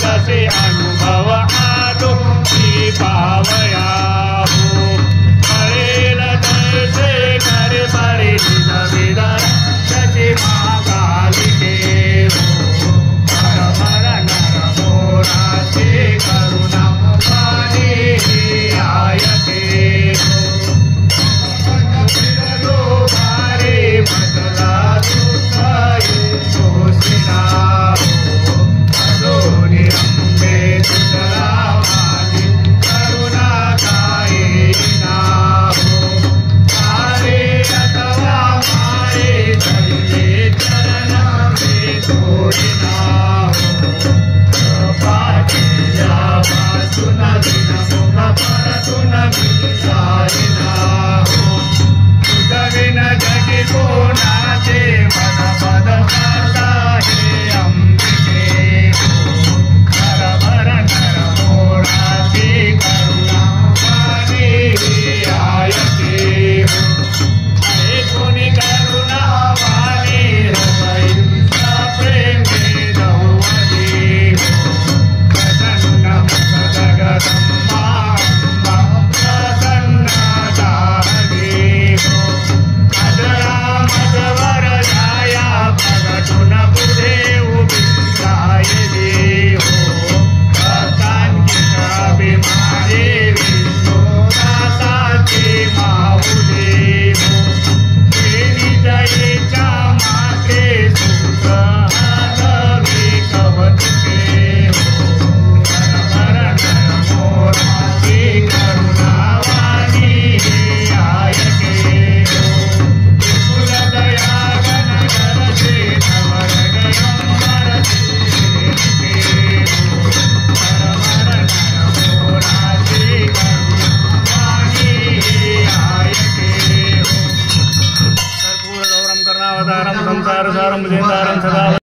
जसे अनुभव आलो ती पावया हो कळेल तसे कर बरे निजविदर जसे महाकालिके हो हर नर मोराचे करुणा वाणी आयते हो भारे बदला दुसरे जोशिना हो अजोनी अंबे तुझला वाणी करुणा गायेना हो मारे अथवा मारे धरिले चरण में तोडिना हो पाटिया वाचुन दिन मुख परतुन मिसारिना हो तुझविन जगी कोणाचे मन पद पाता हे अंबिके हो हर नर मोराची करुणा वाणी आयते हो ऐकुनी करुणा वाणी हृदय प्रेमे दौवदी हो प्रसन्न मुख जगदम्बा प्रसन्न दाहदी हो अजरा मजवर जाया प्रगटुन पुढे उभी राहिली हो भक्तांकित अभिमाने विष्णुदासाची माऊली हो देवी जयेच्या माते सुख हातवी कवचुके हो हर नर मोराची करुणा वाणी आयके हो विपुल दया घन गरजे नवर गयंबर सेविके हो हर नर मोराची करुणा वाणी आयके हो कर्पूर गौरम करुणावतारम संसार सारम भुजगेंद्रम सदा